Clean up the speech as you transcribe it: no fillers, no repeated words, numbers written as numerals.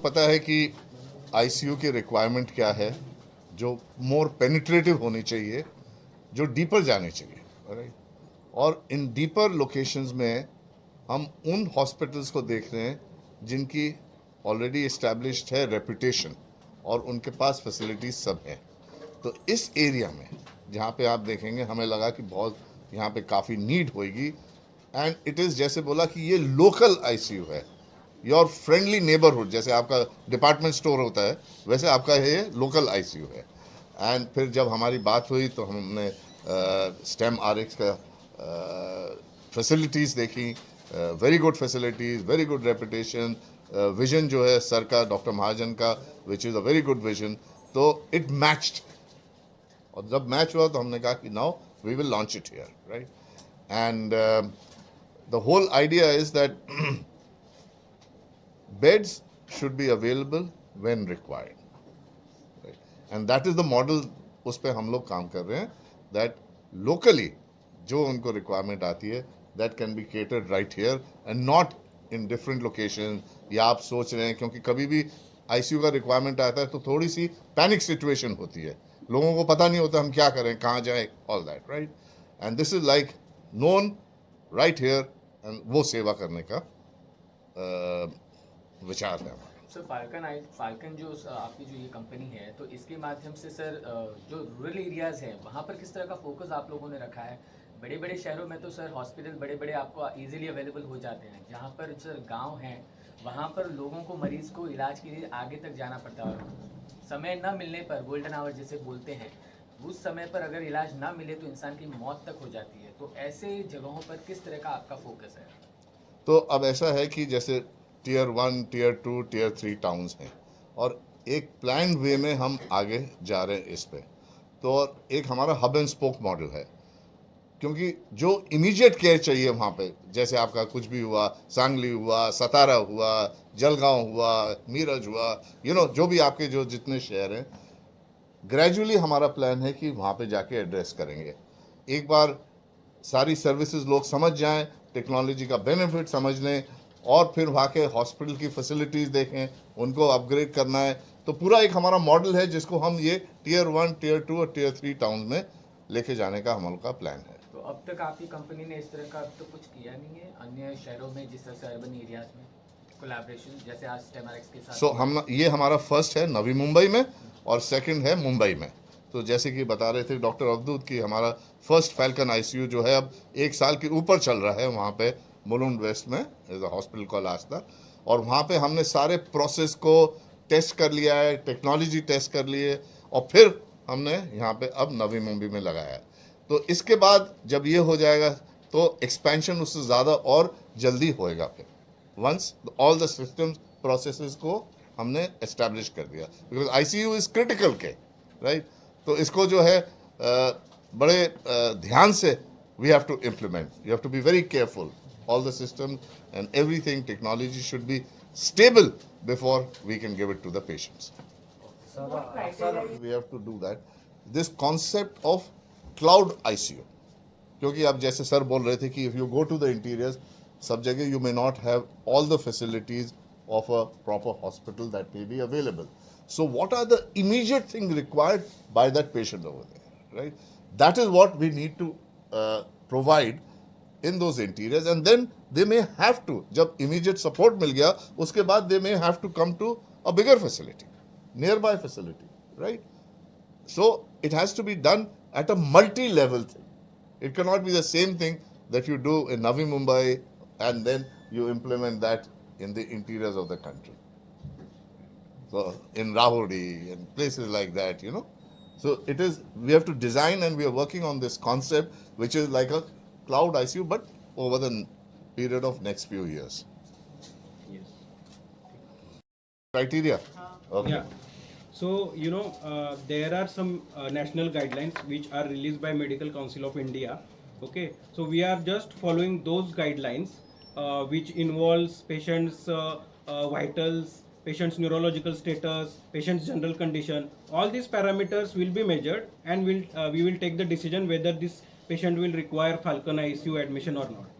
पता है कि आईसीयू की रिक्वायरमेंट क्या है, जो मोर पेनिट्रेटिव होनी चाहिए, जो डीपर जाने चाहिए, राइट। और इन डीपर लोकेशंस में हम उन हॉस्पिटल्स को देख रहे हैं जिनकी ऑलरेडी इस्टेब्लिश्ड है रेपुटेशन और उनके पास फैसिलिटीज सब हैं। तो इस एरिया में जहाँ पे आप देखेंगे, हमें लगा कि बहुत यहाँ पे काफ़ी नीड होगी। एंड इट इज़, जैसे बोला कि ये लोकल आईसीयू है, योर फ्रेंडली नेबरहुड, जैसे आपका डिपार्टमेंट स्टोर होता है वैसे आपका ये लोकल आईसीयू है। एंड फिर जब हमारी बात हुई तो हमने स्टेम आरएक्स का फैसिलिटीज़ देखी, very good facilities, very good reputation, vision जो है सर का, डॉक्टर महाजन का, which is a very good vision. तो इट मैच्ड, और जब मैच हुआ तो हमने कहा कि now we will launch it here, right. And the whole idea is that beds should be available when required, right? And that is the model, उस पे हम लोग काम कर रहे हैं, that locally जो उनको requirement आती है that can be catered right here and not in different locations। या आप सोच रहे हैं, क्योंकि कभी भी आईसीयू का रिक्वायरमेंट आता है तो थोड़ी सी पैनिक सिचुएशन होती है, लोगों को पता नहीं होता हम क्या करें, कहाँ जाएं, all that, right. And this is like known right here, and वो सेवा करने का विचार है हमारा। सर फाल्कन जो आपकी जो ये कंपनी है, तो इसके माध्यम से सर जो रूरल एरियाज़ हैं वहाँ पर किस तरह का फोकस आप लोगों ने रखा है? बड़े बड़े शहरों में तो सर हॉस्पिटल बड़े बड़े आपको इजीली अवेलेबल हो जाते हैं, जहाँ पर सर गांव हैं वहाँ पर लोगों को, मरीज़ को इलाज के लिए आगे तक जाना पड़ता है, समय न मिलने पर, गोल्डन आवर जिसे बोलते हैं, उस समय पर अगर इलाज ना मिले तो इंसान की मौत तक हो जाती है। तो ऐसे जगहों पर किस तरह का आपका फोकस है? तो अब ऐसा है कि जैसे टीयर 1, टीयर 2, टीयर 3 टाउन्स हैं, और एक प्लान वे में हम आगे जा रहे हैं इस पे। तो और एक हमारा हब एंड स्पोक मॉडल है, क्योंकि जो इमीडिएट केयर चाहिए वहाँ पे, जैसे आपका कुछ भी हुआ, सांगली हुआ, सतारा हुआ, जलगांव हुआ, मीरज हुआ, जो भी आपके जो जितने शहर हैं, ग्रेजुअली हमारा प्लान है कि वहाँ पे जाके एड्रेस करेंगे। एक बार सारी सर्विसेज लोग समझ जाएं, टेक्नोलॉजी का बेनिफिट समझ लें, और फिर वहाँ के हॉस्पिटल की फैसिलिटीज़ देखें, उनको अपग्रेड करना है। तो पूरा एक हमारा मॉडल है जिसको हम ये टीयर 1, टीयर 2 और टीयर 3 टाउन में लेके जाने का हम लोग का प्लान है। तो अब तक आपकी कंपनी ने इस तरह का अब तो कुछ किया नहीं है अन्य शहरों में, जिस तरह से अर्बन एरियाज में कोलैबोरेशन, जैसे आज स्टेमरक्स के साथ? हम ये हमारा फर्स्ट है नवी मुंबई में, और सेकंड है मुंबई में। तो जैसे कि बता रहे थे डॉक्टर अवधूत की, हमारा फर्स्ट फैल्कन आईसीयू जो है अब 1 साल के ऊपर चल रहा है वहाँ पे मुलुंड वेस्ट में, इज अ हॉस्पिटल कॉल्ड आस्था। और वहाँ पे हमने सारे प्रोसेस को टेस्ट कर लिया है, टेक्नोलॉजी टेस्ट कर लिए, और फिर हमने यहाँ पे अब नवी मुंबई में लगाया है। तो इसके बाद जब ये हो जाएगा तो एक्सपेंशन उससे ज़्यादा और जल्दी होएगा। फिर once all the systems processes को हमने एस्टैब्लिश कर दिया, बिकॉज आईसीयू इज क्रिटिकल के, राइट। तो इसको जो है बड़े ध्यान से we have to implement, you have to be very careful, all the systems and everything, technology should be stable before we can give it to the patients. We have to do that. This concept of cloud ICU, क्योंकि आप जैसे sir बोल रहे थे कि if you go to the interiors, सब जगह you may not have all the facilities of a proper hospital that may be available. So what are the immediate things required by that patient over there, right? That is what we need to provide in those interiors, and then they may have to, जब immediate support मिल गया उसके बाद they may have to come to a bigger facility, nearby facility, right? So it has to be done at a multi-level thing. It cannot be the same thing that you do in Navi Mumbai and then you implement that in the interiors of the country. So in Rahuri and places like that, So it is, we have to design, and we are working on this concept, which is like a cloud ICU, but over the period of next few years. Yes. Criteria? Okay. Yeah. So, there are some national guidelines which are released by Medical Council of India. Okay. So, we are just following those guidelines, which involves patients' vitals, patient's neurological status, patient's general condition. All these parameters will be measured, and we will take the decision whether this patient will require Falcon ICU admission or not.